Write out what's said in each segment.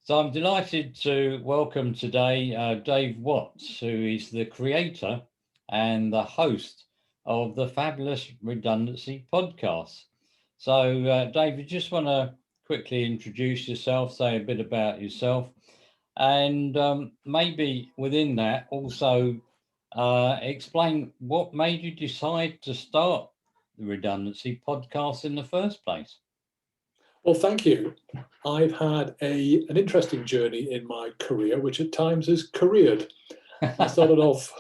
So I'm delighted to welcome today Dave Watts, who is the creator and the host of the fabulous Redundancy Podcast. So, Dave, you just want to quickly introduce yourself, say a bit about yourself, and maybe within that also explain what made you decide to start the Redundancy Podcast in the first place. Well, thank you. I've had an interesting journey in my career, which at times has careered. I started off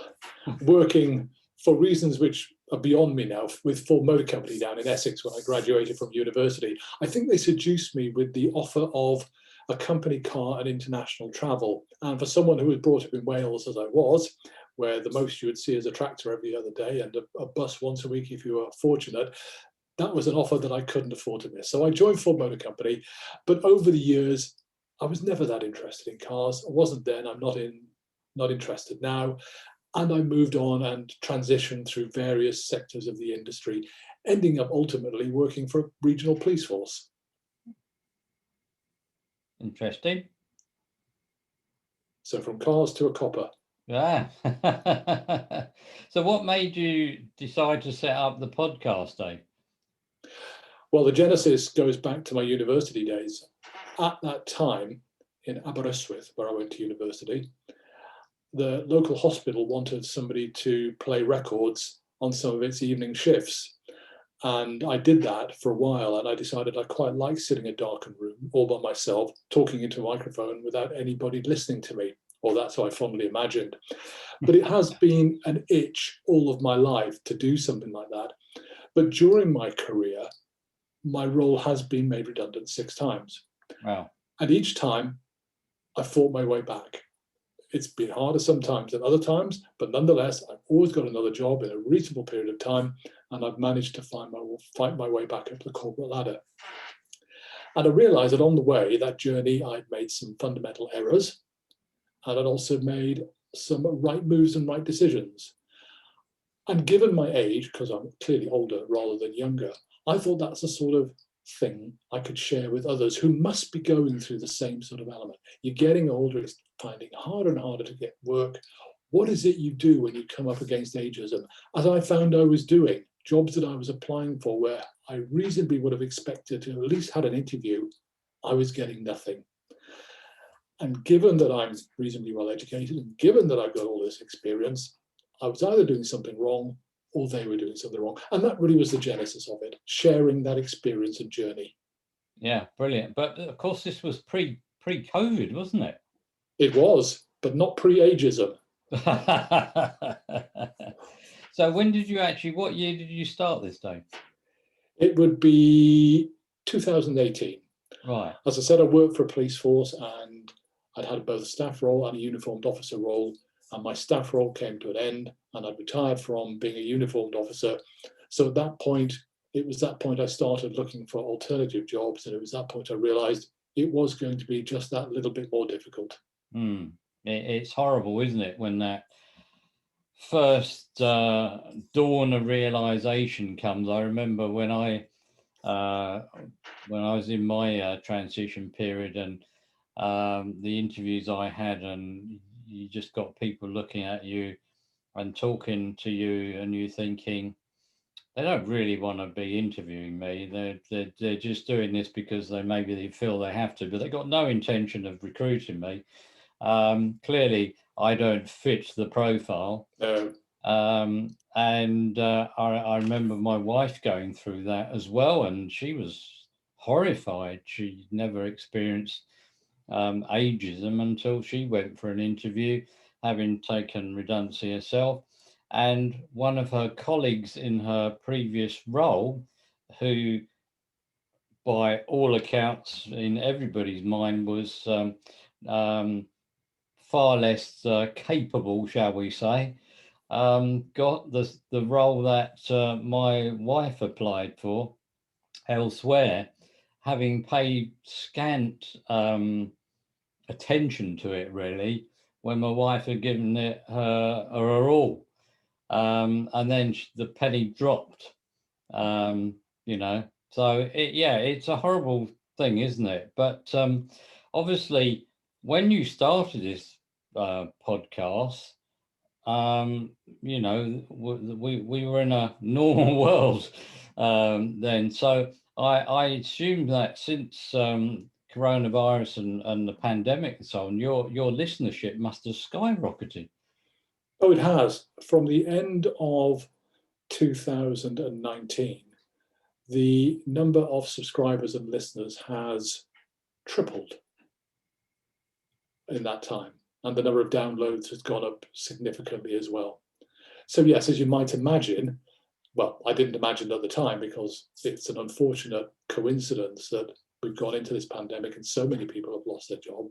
working for reasons which are beyond me now with Ford Motor Company down in Essex when I graduated from university. I think they seduced me with the offer of a company car and international travel. And for someone who was brought up in Wales as I was, where the most you would see is a tractor every other day and a bus once a week if you were fortunate, that was an offer that I couldn't afford to miss. So I joined Ford Motor Company, but over the years, I was never that interested in cars. I wasn't then. I'm not interested now. And I moved on and transitioned through various sectors of the industry, ending up ultimately working for a regional police force. Interesting. So from cars to a copper. Yeah. So what made you decide to set up the podcast, Dave? Well, the genesis goes back to my university days. At that time in Aberystwyth, where I went to university, the local hospital wanted somebody to play records on some of its evening shifts. And I did that for a while, and I decided I quite liked sitting in a darkened room all by myself, talking into a microphone without anybody listening to me, or that's how I fondly imagined. But it has been an itch all of my life to do something like that. But during my career, my role has been made redundant 6 times. Wow. And each time I fought my way back. It's been harder sometimes than other times, but nonetheless, I've always got another job in a reasonable period of time, and I've managed to fight my way back up the corporate ladder. And I realized that on the way, that journey, I'd made some fundamental errors, and I'd also made some right moves and right decisions. And given my age, because I'm clearly older rather than younger, I thought that's the sort of thing I could share with others who must be going through the same sort of element. You're getting older, it's finding harder and harder to get work. What is it you do when you come up against ageism? As I found I was doing, jobs that I was applying for where I reasonably would have expected to at least had an interview, I was getting nothing. And given that I'm reasonably well educated and given that I've got all this experience, I was either doing something wrong or they were doing something wrong. And that really was the genesis of it, sharing that experience and journey. Yeah, brilliant. But of course, this was pre-COVID, wasn't it? It was, but not pre-ageism. So when did you what year did you start this, Dave? It would be 2018. Right. As I said, I worked for a police force and I'd had both a staff role and a uniformed officer role. And my staff role came to an end and I'd retired from being a uniformed officer. So at that point, it was that point I started looking for alternative jobs. And it was that point I realized it was going to be just that little bit more difficult. It's horrible, isn't it, when that first dawn of realization comes. I remember when I was in my transition period and the interviews I had, and you just got people looking at you and talking to you, and you thinking they don't really want to be interviewing me. They're just doing this because they feel they have to, but they got no intention of recruiting me. Clearly, I don't fit the profile. And I remember my wife going through that as well, and she was horrified. She never experienced ageism until she went for an interview, having taken redundancy herself. And one of her colleagues in her previous role, who by all accounts in everybody's mind was far less capable, shall we say, got the role that my wife applied for elsewhere, having paid scant attention to it, really, when my wife had given it her all. And then the penny dropped, So, it's a horrible thing, isn't it? But obviously, when you started this podcast, you know, we were in a normal world then. So I assume that since coronavirus and the pandemic and so on, your listenership must have skyrocketed. Oh, it has. From the end of 2019, the number of subscribers and listeners has tripled in that time, and the number of downloads has gone up significantly as well. So yes, as you might imagine, well, I didn't imagine at the time, because it's an unfortunate coincidence that we've gone into this pandemic and so many people have lost their job,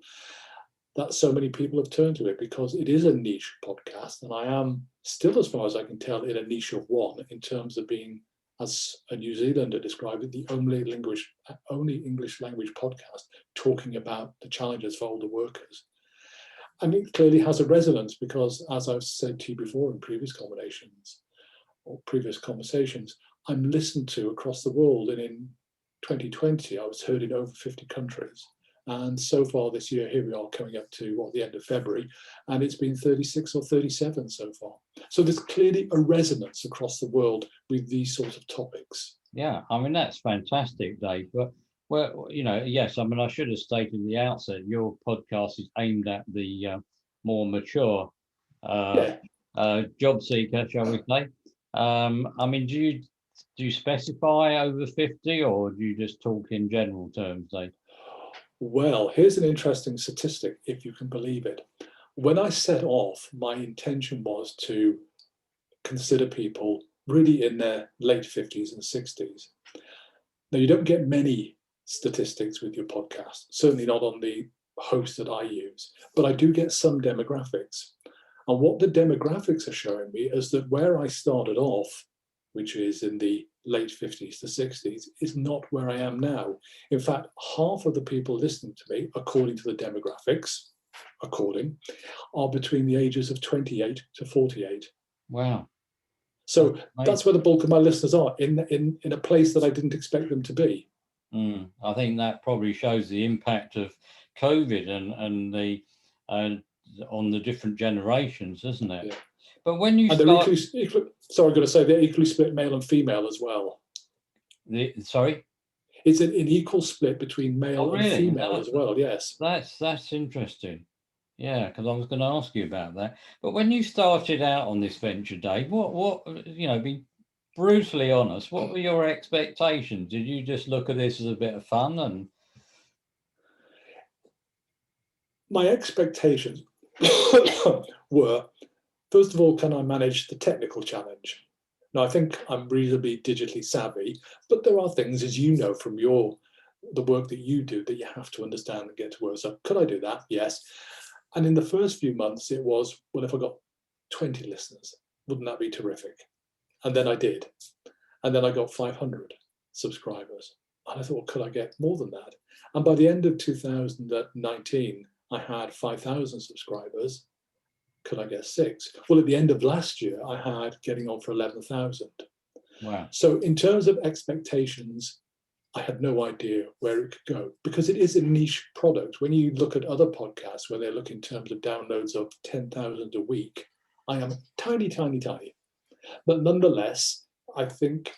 that so many people have turned to it, because it is a niche podcast, and I am still, as far as I can tell, in a niche of one in terms of being, as a New Zealander described it, the only English language podcast talking about the challenges for older workers. And it clearly has a resonance, because, as I've said to you before in previous conversations, I'm listened to across the world, and in 2020 I was heard in over 50 countries. And so far this year, here we are coming up to the end of February, and it's been 36 or 37 so far. So there's clearly a resonance across the world with these sorts of topics. Yeah, I mean, that's fantastic, Dave. But, well, you know, yes, I mean, I should have stated at the outset, your podcast is aimed at the more mature job seeker, shall we say. I mean, do you specify over 50, or do you just talk in general terms, Dave? Well, here's an interesting statistic, if you can believe it. When I set off, my intention was to consider people really in their late 50s and 60s. Now, you don't get many statistics with your podcast, certainly not on the host that I use, but I do get some demographics. And what the demographics are showing me is that where I started off, which is in the late 50s to 60s, is not where I am now. In fact, half of the people listening to me, according to the demographics, are between the ages of 28 to 48. Wow. So that's where the bulk of my listeners are, in a place that I didn't expect them to be. I think that probably shows the impact of COVID and the on the different generations, doesn't it? Yeah. But when you start, sorry, I'm going to say they're equally split male and female as well. Sorry, it's an equal split between male and female as well. Yes, that's interesting. Yeah, because I was going to ask you about that. But when you started out on this venture, Dave, what you know, be brutally honest, what were your expectations? Did you just look at this as a bit of fun? And my expectations were, first of all, can I manage the technical challenge? Now, I think I'm reasonably digitally savvy, but there are things, as you know from the work that you do, that you have to understand and get to work. So could I do that? Yes. And in the first few months, it was, well, if I got 20 listeners, wouldn't that be terrific? And then I did. And then I got 500 subscribers. And I thought, well, could I get more than that? And by the end of 2019, I had 5,000 subscribers. Could I get 6? Well, at the end of last year, I had getting on for 11,000. Wow. So in terms of expectations, I had no idea where it could go, because it is a niche product. When you look at other podcasts where they look in terms of downloads of 10,000 a week, I am tiny, tiny, tiny. But nonetheless, I think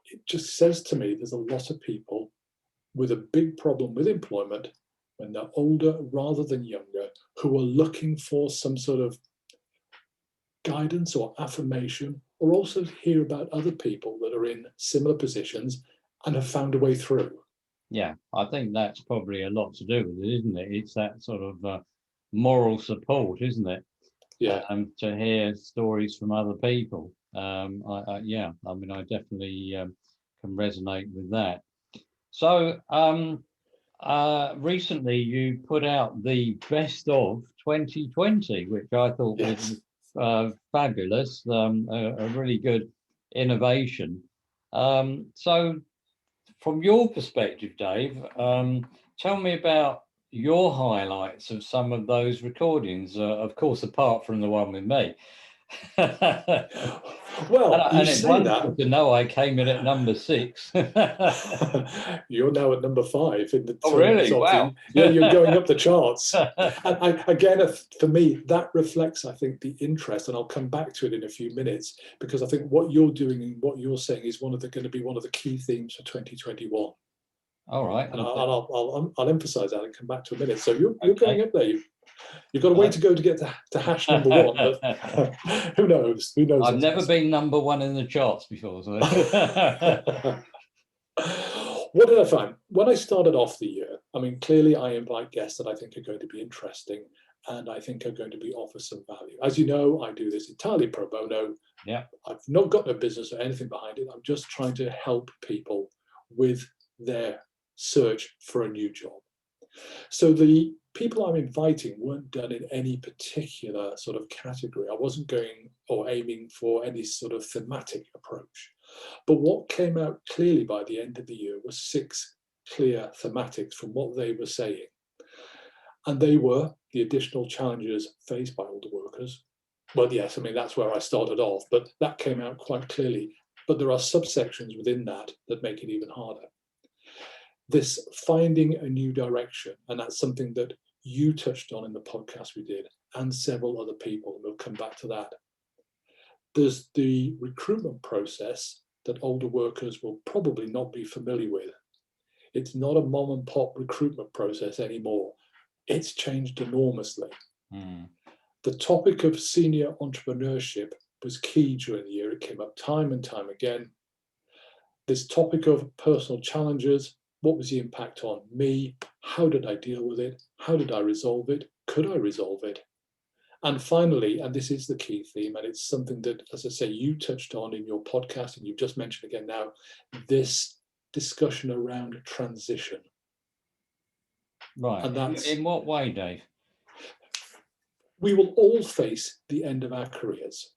it just says to me there's a lot of people with a big problem with employment when they're older rather than younger, who are looking for some sort of guidance or affirmation, or also hear about other people that are in similar positions and have found a way through. Yeah, I think that's probably a lot to do with it, isn't it? It's that sort of moral support, isn't it? Yeah. To hear stories from other people. I mean, I definitely can resonate with that. So, recently you put out the best of 2020, which I thought was fabulous, a really good innovation. So from your perspective, Dave, tell me about your highlights of some of those recordings, of course, apart from the one with me. Well, you and it's say wonderful that. to know I came in at number 6. You're now at number 5 in the Oh, really? top. Wow. Yeah, you're going up the charts. And again, for me, that reflects, I think, the interest, and I'll come back to it in a few minutes, because I think what you're doing and what you're saying is going to be one of the key themes for 2021. All right. And I'll emphasize that and come back to a minute. So you're Okay. going up there. You've got a way to go to get to hash number 1, but who knows? Who knows? I've never been number 1 in the charts before. So. What did I find? When I started off the year, I mean, clearly I invite guests that I think are going to be interesting and I think are going to offer some value. As you know, I do this entirely pro bono. Yeah. I've not got no business or anything behind it. I'm just trying to help people with their search for a new job. So the people I'm inviting weren't done in any particular sort of category. I wasn't going or aiming for any sort of thematic approach. But what came out clearly by the end of the year was 6 clear thematics from what they were saying. And they were the additional challenges faced by older workers. Well, yes, I mean, that's where I started off, but that came out quite clearly. But there are subsections within that make it even harder. This finding a new direction, and that's something that you touched on in the podcast we did, and several other people, and we'll come back to that. There's the recruitment process that older workers will probably not be familiar with. It's not a mom and pop recruitment process anymore. It's changed enormously. The topic of senior entrepreneurship was key during the year. It came up time and time again. This topic of personal challenges, what was the impact on me? How did I deal with it? How did I resolve it? Could I resolve it? And finally, and this is the key theme, and it's something that, as I say, you touched on in your podcast, and you've just mentioned again now, this discussion around transition. Right. And that's, in what way, Dave? We will all face the end of our careers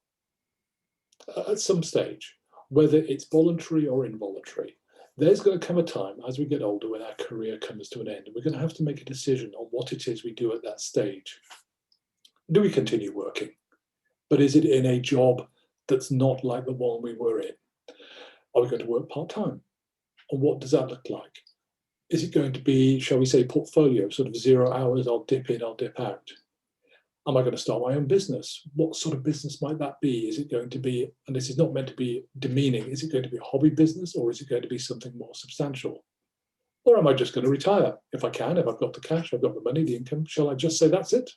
at some stage, whether it's voluntary or involuntary. There's going to come a time as we get older when our career comes to an end, and we're going to have to make a decision on what it is we do at that stage. Do we continue working? But is it in a job that's not like the one we were in? Are we going to work part-time? And what does that look like? Is it going to be, shall we say, portfolio, sort of 0 hours, I'll dip in, I'll dip out? Am I going to start my own business? What sort of business might that be? Is it going to be, and this is not meant to be demeaning, is it going to be a hobby business, or is it going to be something more substantial? Or am I just going to retire? If I can, if I've got the cash, I've got the money, the income, shall I just say that's it?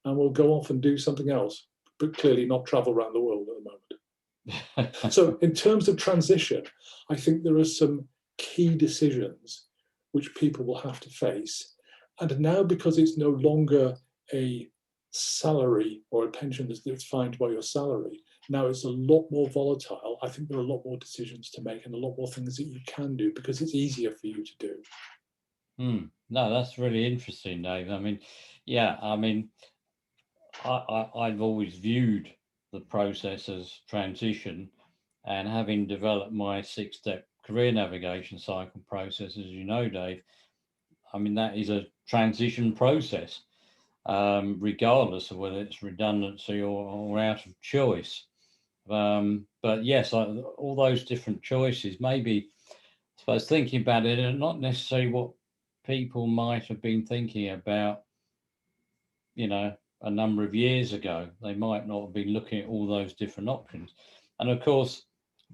And we'll go off and do something else, but clearly not travel around the world at the moment. So in terms of transition, I think there are some key decisions which people will have to face. And now, because it's no longer a salary or a pension that's defined by your salary, now it's a lot more volatile. I think there are a lot more decisions to make and a lot more things that you can do because it's easier for you to do. No, that's really interesting, Dave. I mean, yeah, I mean, I've always viewed the process as transition, and having developed my 6-step career navigation cycle process, as you know, Dave, I mean, that is a transition process, regardless of whether it's redundancy or out of choice. But yes, all those different choices, maybe, I suppose, thinking about it, and not necessarily what people might have been thinking about, a number of years ago. They might not have been looking at all those different options. And of course,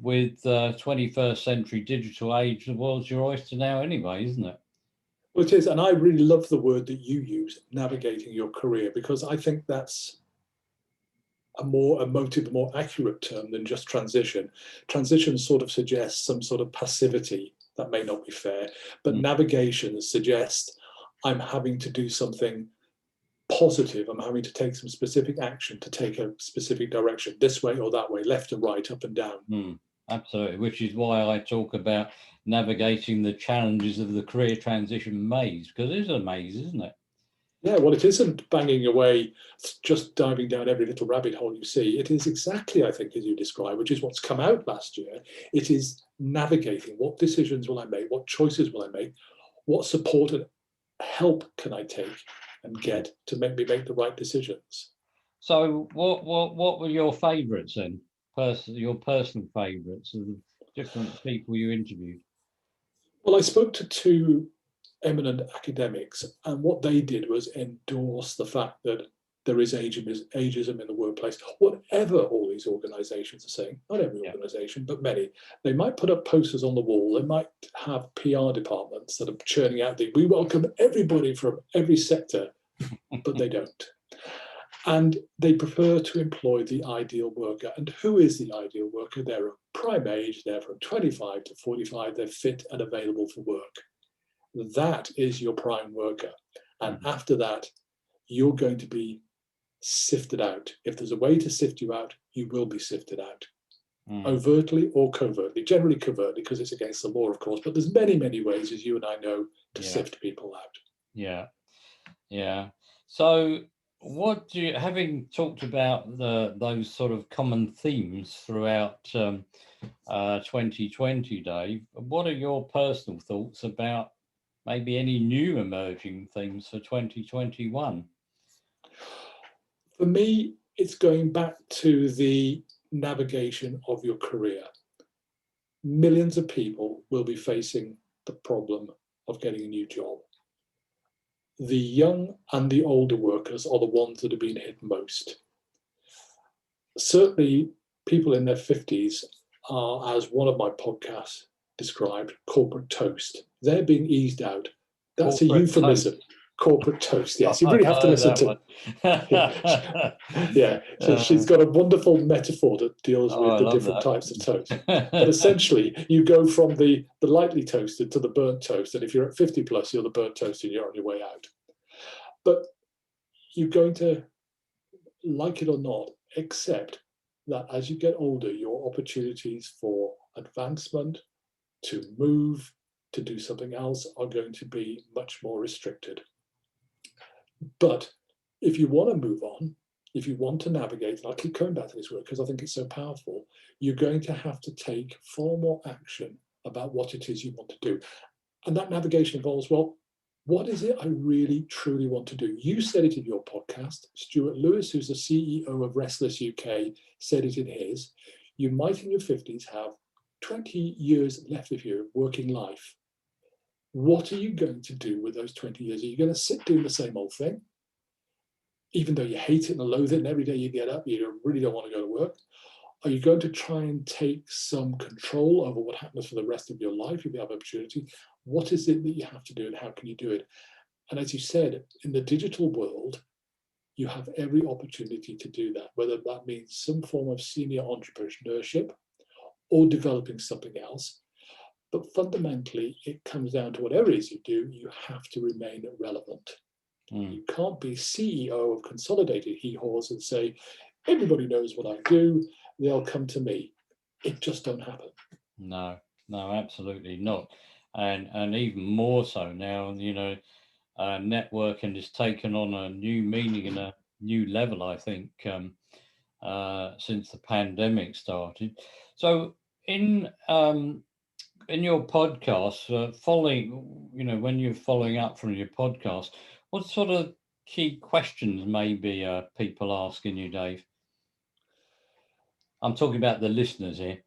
with 21st century digital age, the world's your oyster now anyway, isn't it? Well, it is. And I really love the word that you use, navigating your career, because I think that's a more emotive, more accurate term than just transition. Transition sort of suggests some sort of passivity. That may not be fair, but navigation suggests I'm having to do something positive. I'm having to take some specific action to take a specific direction, this way or that way, left and right, up and down. Absolutely, which is why I talk about navigating the challenges of the career transition maze, because it is a maze, isn't it? Yeah, well, it isn't banging away, just diving down every little rabbit hole you see. It is exactly, I think, as you describe, which is what's come out last year. It is navigating. What decisions will I make? What choices will I make? What support and help can I take and get to make me make the right decisions? So what were your favourites then? Your personal favourites of the different people you interviewed? Well, I spoke to two eminent academics, and what they did was endorse the fact that there is ageism in the workplace. Whatever all these organizations are saying, not every Yeah. organization, but many, they might put up posters on the wall, they might have PR departments that are churning out we welcome everybody from every sector, but they don't. And they prefer to employ the ideal worker. And who is the ideal worker? They're a prime age, they're from 25 to 45, they're fit and available for work. That is your prime worker. And after that, you're going to be sifted out. If there's a way to sift you out, you will be sifted out. Overtly or covertly, generally covertly, because it's against the law, of course, but there's many, many ways, as you and I know, to sift people out. Yeah. So what do you, having talked about those sort of common themes throughout 2020, Dave, what are your personal thoughts about maybe any new emerging themes for 2021? For me, it's going back to the navigation of your career. Millions of people will be facing the problem of getting a new job. The young and the older workers are the ones that have been hit most. Certainly, people in their 50s are, as one of my podcasts described, corporate toast. They're being eased out. That's corporate a euphemism. Toast. Corporate toast, yes. You really have to listen to yeah. So she's got a wonderful metaphor that deals with the different types of toast. But essentially, you go from the lightly toasted to the burnt toast. And if you're at 50 plus, you're the burnt toast and you're on your way out. But you're going to, like it or not, accept that as you get older, your opportunities for advancement, to move, to do something else are going to be much more restricted. But if you want to move on, if you want to navigate, and I'll keep coming back to this word because I think it's so powerful, you're going to have to take far more action about what it is you want to do. And that navigation involves, well, what is it I really, truly want to do? You said it in your podcast. Stuart Lewis, who's the CEO of Restless UK, said it in his. You might in your 50s have 20 years left of your working life. What are you going to do with those 20 years? Are you going to sit doing the same old thing, even though you hate it and loathe it, and every day you get up, you really don't want to go to work? Are you going to try and take some control over what happens for the rest of your life if you have opportunity? What is it that you have to do and how can you do it? And as you said, in the digital world, you have every opportunity to do that, whether that means some form of senior entrepreneurship or developing something else. But fundamentally, it comes down to whatever it is you do, you have to remain relevant. You can't be CEO of Consolidated Hee-Haws and say, everybody knows what I do, they'll come to me. It just don't happen. No, absolutely not. And even more so now, networking has taken on a new meaning and a new level, I think, since the pandemic started. So in your podcast, following, when you're following up from your podcast, what sort of key questions maybe people asking you, Dave? I'm talking about the listeners here.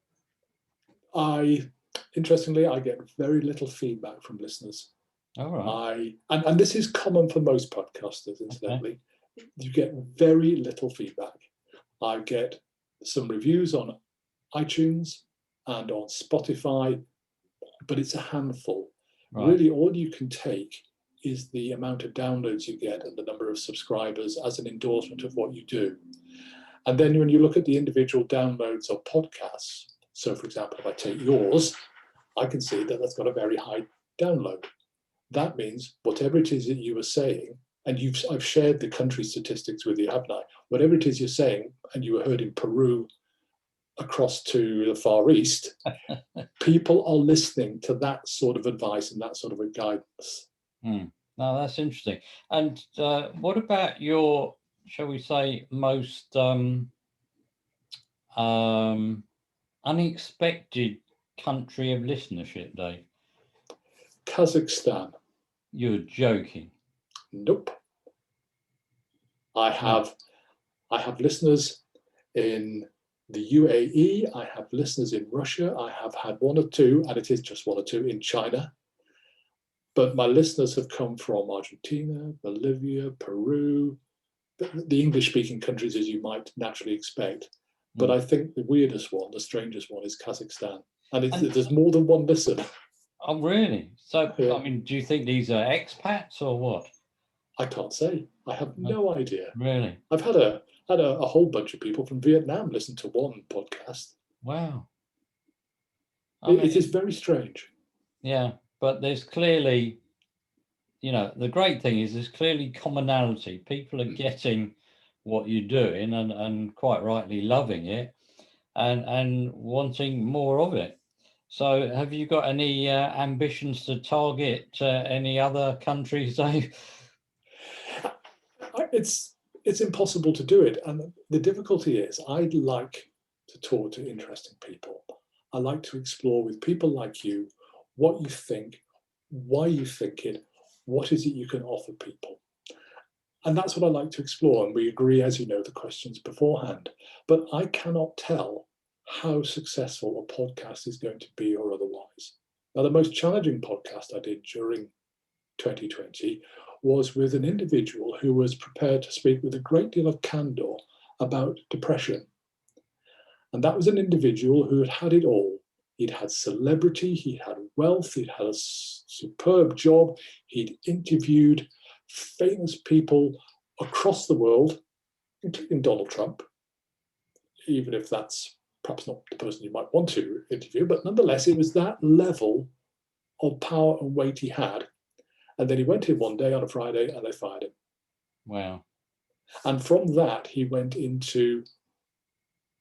Interestingly, I get very little feedback from listeners. All right. And this is common for most podcasters, incidentally. Okay. You get very little feedback. I get some reviews on iTunes and on Spotify, but it's a handful. Right. Really, all you can take is the amount of downloads you get and the number of subscribers as an endorsement of what you do. And then when you look at the individual downloads of podcasts, so for example, if I take yours, I can see that that's got a very high download. That means whatever it is that you were saying, and I've shared the country statistics with you, haven't I? Whatever it is you're saying, and you were heard in Peru across to the Far East, people are listening to that sort of advice and that sort of a guidance. No, that's interesting. And what about your, shall we say, most unexpected country of listenership, Dave? Kazakhstan. You're joking. Nope. I have I have listeners in the UAE, I have listeners in Russia, I have had one or two, and it is just one or two, in China. But my listeners have come from Argentina, Bolivia, Peru, the English-speaking countries, as you might naturally expect. But I think the weirdest one, the strangest one, is Kazakhstan. And there's more than one listener. Oh, really? So, yeah. I mean, do you think these are expats or what? I can't say. I have no idea. Really? I've had a whole bunch of people from Vietnam listen to one podcast. Wow. It is very strange. Yeah, but there's clearly, the great thing is there's clearly commonality. People are getting what you're doing and quite rightly loving it and wanting more of it. So have you got any ambitions to target any other countries, Dave? It's impossible to do it. And the difficulty is I'd like to talk to interesting people. I like to explore with people like you what you think, why you think it, what is it you can offer people. And that's what I like to explore. And we agree, as you know, the questions beforehand. But I cannot tell how successful a podcast is going to be or otherwise. Now, the most challenging podcast I did during 2020 was with an individual who was prepared to speak with a great deal of candor about depression. And that was an individual who had had it all. He'd had celebrity, he'd had wealth, he'd had a superb job, he'd interviewed famous people across the world, including Donald Trump, even if that's perhaps not the person you might want to interview, but nonetheless, it was that level of power and weight he had. And then he went in one day on a Friday and they fired him. Wow. And from that, he went into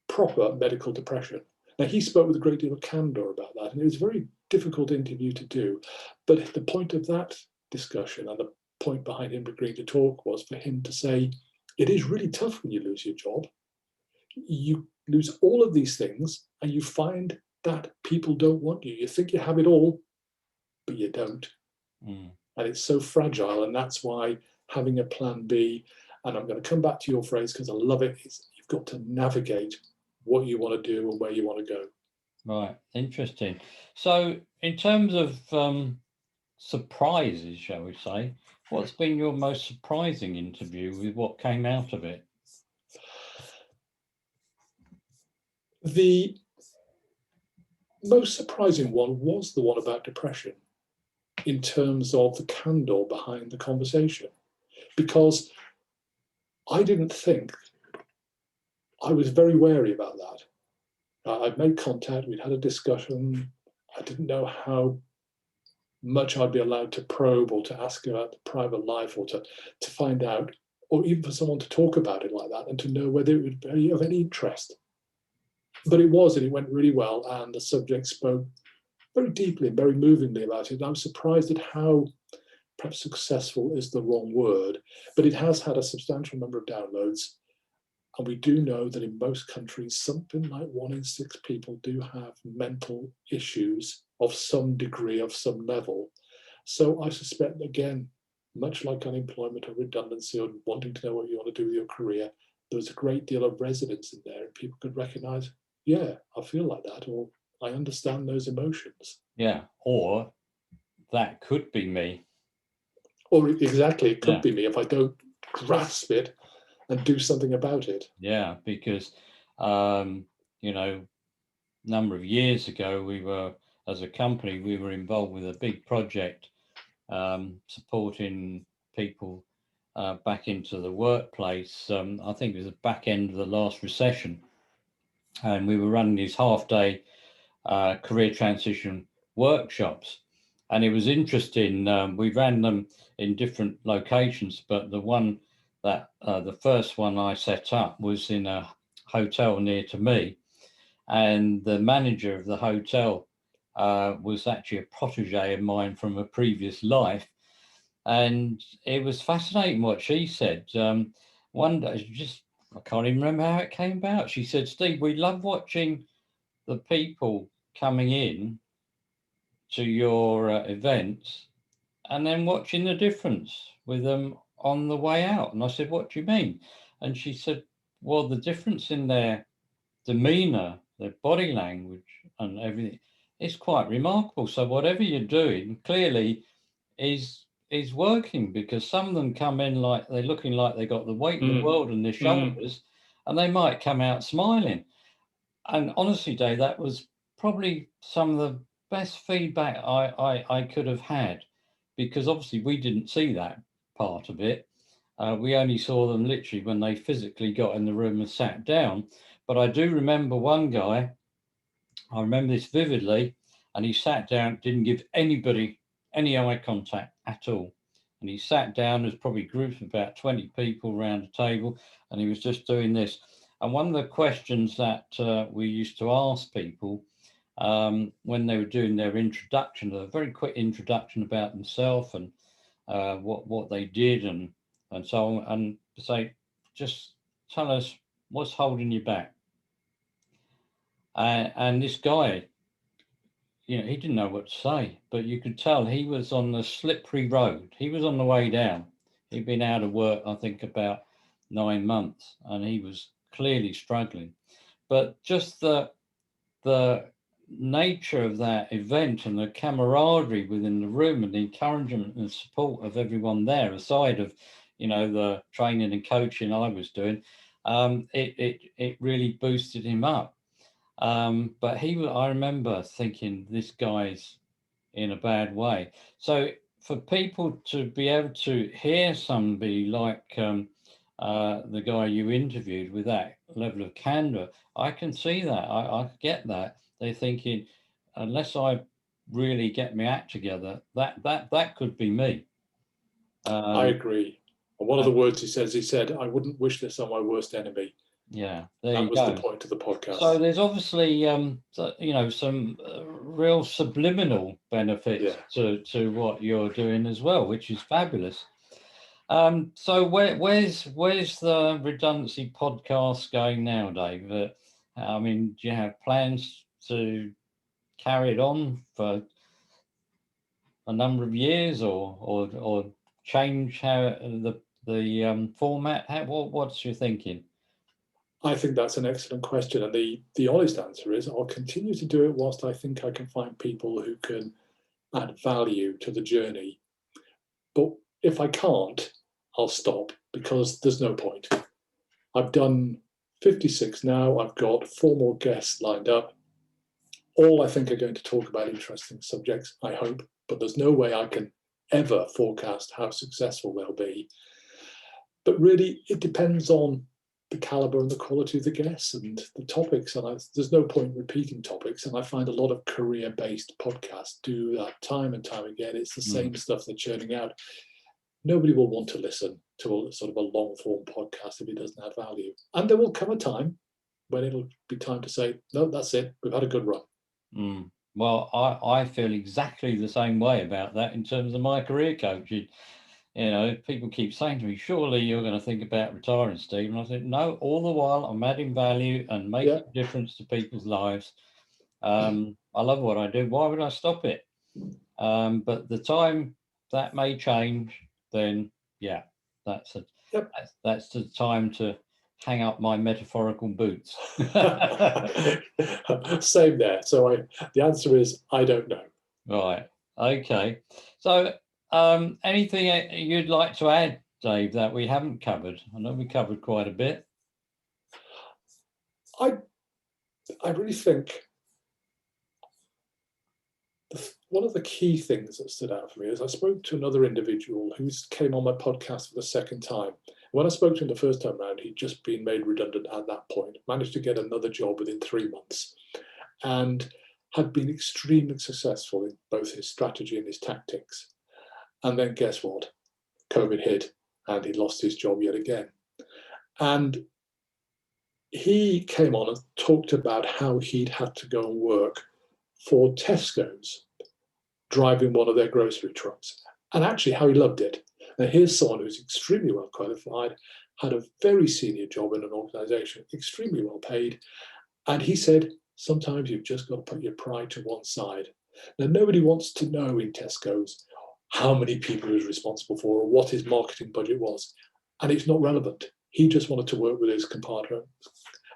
proper medical depression. Now, he spoke with a great deal of candor about that, and it was a very difficult interview to do. But the point of that discussion and the point behind him agreeing to talk was for him to say, it is really tough when you lose your job. You lose all of these things, and you find that people don't want you. You think you have it all, but you don't. And it's so fragile, and that's why having a plan B, and I'm going to come back to your phrase because I love it, is you've got to navigate what you want to do and where you want to go. Right, interesting. So in terms of surprises, shall we say, what's been your most surprising interview with what came out of it? The most surprising one was the one about depression, in terms of the candor behind the conversation, because I didn't think, I was very wary about that. I'd made contact, we'd had a discussion. I didn't know how much I'd be allowed to probe or to ask about the private life, or to find out, or even for someone to talk about it like that and to know whether it would be of any interest. But it was, and it went really well, and the subject spoke very deeply and very movingly about it. And I was surprised at how, perhaps successful is the wrong word, but it has had a substantial number of downloads. And we do know that in most countries, something like 1 in 6 people do have mental issues of some degree, of some level. So I suspect, again, much like unemployment or redundancy or wanting to know what you want to do with your career, there's a great deal of resonance in there, and people could recognize, yeah, I feel like that, or I understand those emotions. Yeah, or that could be me. Or exactly, it could be me if I don't grasp it and do something about it. Yeah, because, number of years ago, we were, as a company, we were involved with a big project supporting people back into the workplace. I think it was the back end of the last recession. And we were running these half-day career transition workshops. And it was interesting. We ran them in different locations, but the one that the first one I set up was in a hotel near to me. And the manager of the hotel was actually a protege of mine from a previous life. And it was fascinating what she said. One day, I can't even remember how it came about. She said, Steve, we love watching the people coming in to your events and then watching the difference with them on the way out. And I said, what do you mean? And she said, well, the difference in their demeanor, their body language, and everything is quite remarkable. So whatever you're doing clearly is working, because some of them come in like they're looking like they got the weight of the Mm, world on their mm. shoulders, and they might come out smiling. And honestly, Dave, that was probably some of the best feedback I could have had, because obviously we didn't see that part of it. We only saw them literally when they physically got in the room and sat down. But I do remember one guy, I remember this vividly, and he sat down, didn't give anybody any eye contact at all. And he sat down, there's probably groups of about 20 people around a table, and he was just doing this. And one of the questions that we used to ask people when they were doing their introduction, a very quick introduction about themselves and what they did and so on, and say, just tell us what's holding you back. And this guy, he didn't know what to say, but you could tell he was on the slippery road. He was on the way down. He'd been out of work, I think, about 9 months, and he was clearly struggling. But just the nature of that event and the camaraderie within the room and the encouragement and support of everyone there, aside of the training and coaching I was doing, it really boosted him up. But I remember thinking, this guy's in a bad way. So for people to be able to hear somebody like the guy you interviewed with that level of candor, I can see that. I get that. They're thinking, unless I really get my act together, that could be me. I Um, agree. And one of the words he said, I wouldn't wish this on my worst enemy. yeah, there That you was the go. point of the podcast. So there's obviously, some real subliminal benefits to what you're doing as well, which is fabulous. So where's the Redundancy Podcast going now, Dave? I mean, do you have plans to carry it on for a number of years, or change how the format? What's your thinking? I think that's an excellent question. And the honest answer is I'll continue to do it whilst I think I can find people who can add value to the journey. But if I can't, I'll stop, because there's no point. I've done 56 now. I've got 4 more guests lined up. All I think are going to talk about interesting subjects, I hope, but there's no way I can ever forecast how successful they'll be. But really, it depends on the caliber and the quality of the guests and the topics. And there's no point repeating topics. And I find a lot of career-based podcasts do that time and time again. It's the same stuff they're churning out. Nobody will want to listen to a sort of a long-form podcast if it doesn't add value. And there will come a time when it'll be time to say, no, that's it. We've had a good run. Well, I feel exactly the same way about that in terms of my career coaching. People keep saying to me, surely you're going to think about retiring, Steve. And I said, no, all the while I'm adding value and making a difference to people's lives. I love what I do. Why would I stop it? But the time that may change, then yeah, that's the time to hang up my metaphorical boots. Same there. So the answer is, I don't know. Right. Okay. So anything you'd like to add, Dave, that we haven't covered? I know we covered quite a bit. I really think one of the key things that stood out for me is I spoke to another individual who came on my podcast for the second time. When I spoke to him the first time around, he'd just been made redundant at that point, managed to get another job within 3 months, and had been extremely successful in both his strategy and his tactics. And then guess what? COVID hit and he lost his job yet again. And he came on and talked about how he'd had to go and work for Tesco's, driving one of their grocery trucks, and actually how he loved it. Now, here's someone who's extremely well qualified, had a very senior job in an organization, extremely well paid. And he said, sometimes you've just got to put your pride to one side. Now, nobody wants to know in Tesco's how many people he was responsible for or what his marketing budget was. And it's not relevant. He just wanted to work with his compadre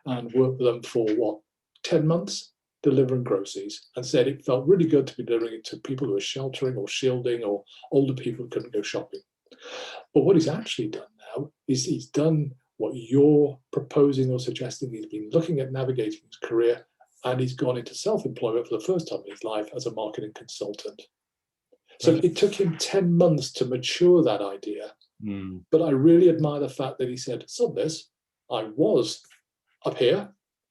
and work with them for 10 months, delivering groceries, and said it felt really good to be delivering it to people who are sheltering or shielding or older people who couldn't go shopping. But what he's actually done now is he's done what you're proposing or suggesting. He's been looking at navigating his career, and he's gone into self-employment for the first time in his life as a marketing consultant. So it took him 10 months to mature that idea. But I really admire the fact that he said, "Sod this, I was up here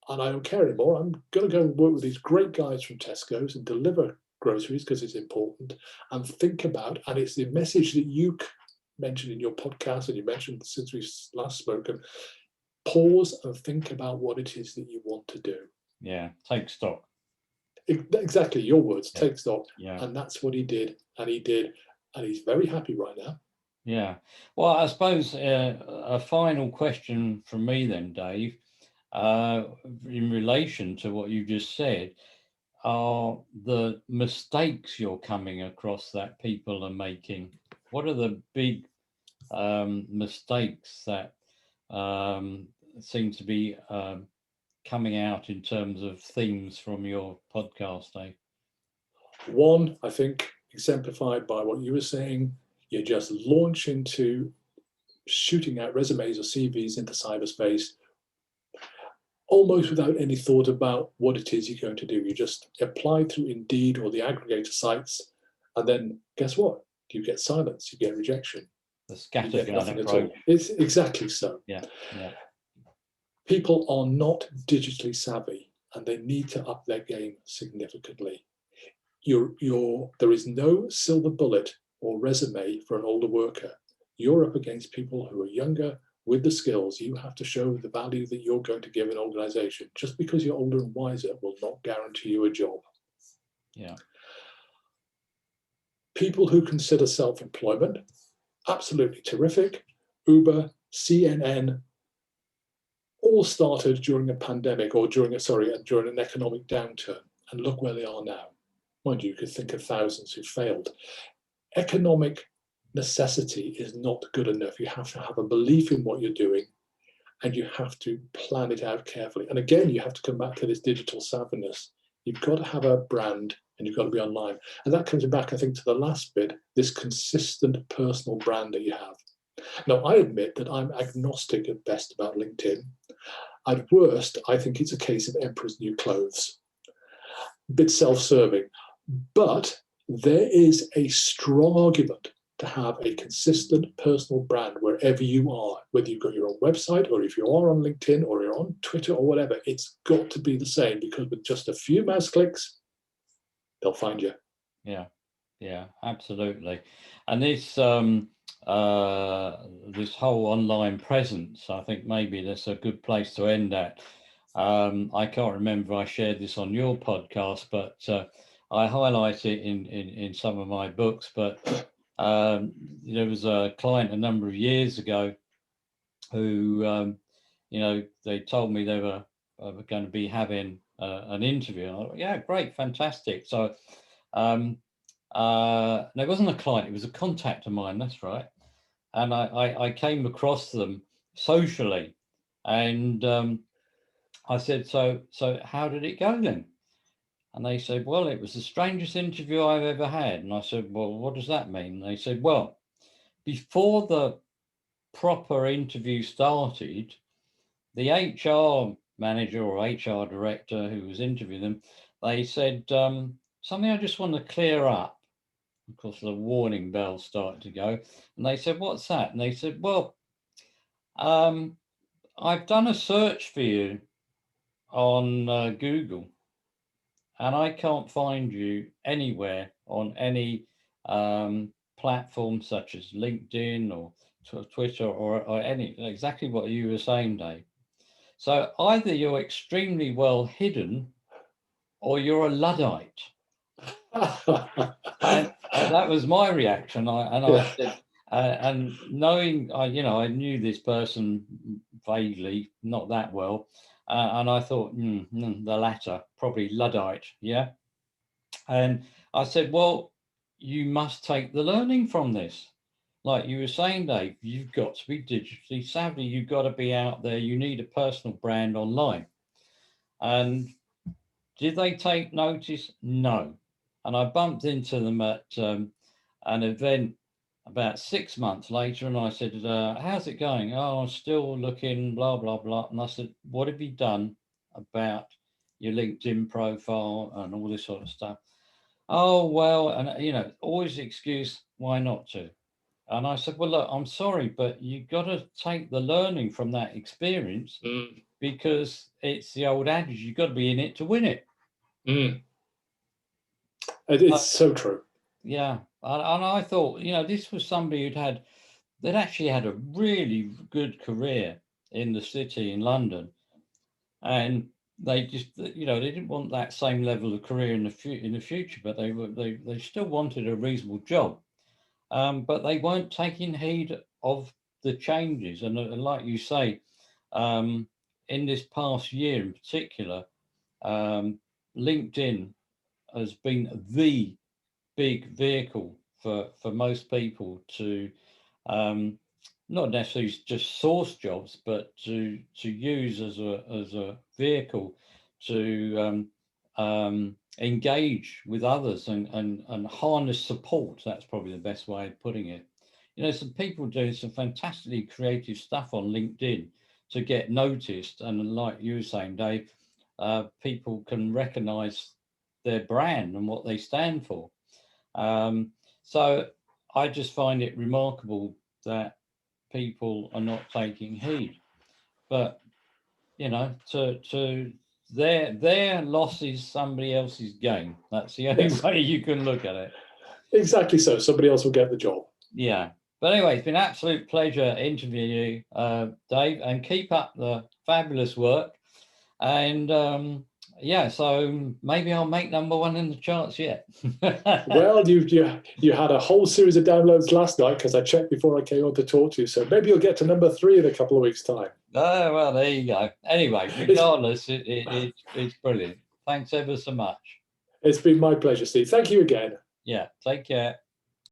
and I don't care anymore. I'm going to go and work with these great guys from Tesco's and deliver groceries because it's important, and think about," and it's the message that you mentioned in your podcast and you mentioned since we've last spoken, pause and think about what it is that you want to do. Yeah, take stock. Exactly, your words, take stock. Yeah. And that's what he did, and he's very happy right now. Yeah. Well, I suppose a final question from me then, Dave, in relation to what you just said, are the mistakes you're coming across that people are making? What are the big mistakes that seem to be coming out in terms of themes from your podcast, Dave? One, I think, exemplified by what you were saying, you just launch into shooting out resumes or CVs into cyberspace almost without any thought about what it is you're going to do. You just apply through Indeed or the aggregator sites, and then guess what? You get silence, you get rejection. The scattergun approach. It's exactly so. Yeah. People are not digitally savvy, and they need to up their game significantly. There is no silver bullet or resume for an older worker. You're up against people who are younger with the skills. You have to show the value that you're going to give an organization. Just because you're older and wiser will not guarantee you a job. Yeah. People who consider self-employment, absolutely terrific. Uber, CNN, all started during a pandemic or during an economic downturn. And look where they are now. Mind you could think of thousands who failed. Economic necessity is not good enough. You have to have a belief in what you're doing, and you have to plan it out carefully. And again, you have to come back to this digital savviness. You've got to have a brand, and you've got to be online. And that comes back, I think, to the last bit, this consistent personal brand that you have. Now, I admit that I'm agnostic at best about LinkedIn. At worst, I think it's a case of emperor's new clothes. A bit self-serving. But there is a strong argument to have a consistent personal brand wherever you are, whether you've got your own website or if you are on LinkedIn or you're on Twitter or whatever. It's got to be the same, because with just a few mouse clicks, they'll find you. Yeah, absolutely. And this whole online presence, I think maybe that's a good place to end at. I can't remember if I shared this on your podcast, but I highlight it in some of my books. But there was a client a number of years ago who, they told me they were going to be having an interview. And I thought, yeah, great, fantastic. So no, it wasn't a client, it was a contact of mine, that's right. And I came across them socially, and I said, so how did it go then? And they said, well, it was the strangest interview I've ever had. And I said, well, what does that mean? And they said, well, before the proper interview started, the HR manager or HR director who was interviewing them, they said, something I just want to clear up. Of course, the warning bell started to go. And they said, what's that? And they said, well, I've done a search for you on Google, and I can't find you anywhere on any platform such as LinkedIn or Twitter or any, exactly what you were saying, Dave. So either you're extremely well hidden or you're a Luddite. and that was my reaction. I said, and knowing, I knew this person vaguely, not that well. And I thought, the latter, probably Luddite, yeah. And I said, well, you must take the learning from this. like you were saying, Dave, you've got to be digitally savvy. You've got to be out there. You need a personal brand online. And did they take notice? No. And I bumped into them at an event about 6 months later, and I said, how's it going? Oh, I'm still looking, blah, blah, blah. And I said, what have you done about your LinkedIn profile and all this sort of stuff? Oh, well, and always the excuse, why not to? And I said, well, look, I'm sorry, but you've got to take the learning from that experience because it's the old adage, you've got to be in it to win it. It's so true. Yeah. And I thought, this was somebody they'd actually had a really good career in the city in London. And they just, they didn't want that same level of career in the future, but they still wanted a reasonable job. But they weren't taking heed of the changes. And like you say, in this past year in particular, LinkedIn has been the big vehicle for most people to not necessarily just source jobs, but to use as a vehicle to engage with others and harness support. That's probably the best way of putting it. Some people doing some fantastically creative stuff on LinkedIn to get noticed, and like you were saying, Dave, people can recognize their brand and what they stand for. So I just find it remarkable that people are not taking heed. But to their loss is somebody else's gain. That's the only way you can look at it. Exactly so. Somebody else will get the job. Yeah. But anyway, it's been an absolute pleasure interviewing you, Dave, and keep up the fabulous work. And so maybe I'll make number one in the charts yet. Well, you had a whole series of downloads last night because I checked before I came on to talk to you. So maybe you'll get to number 3 in a couple of weeks' time. Oh, well, there you go. Anyway, regardless, it's brilliant. Thanks ever so much. It's been my pleasure, Steve. Thank you again. Yeah, take care.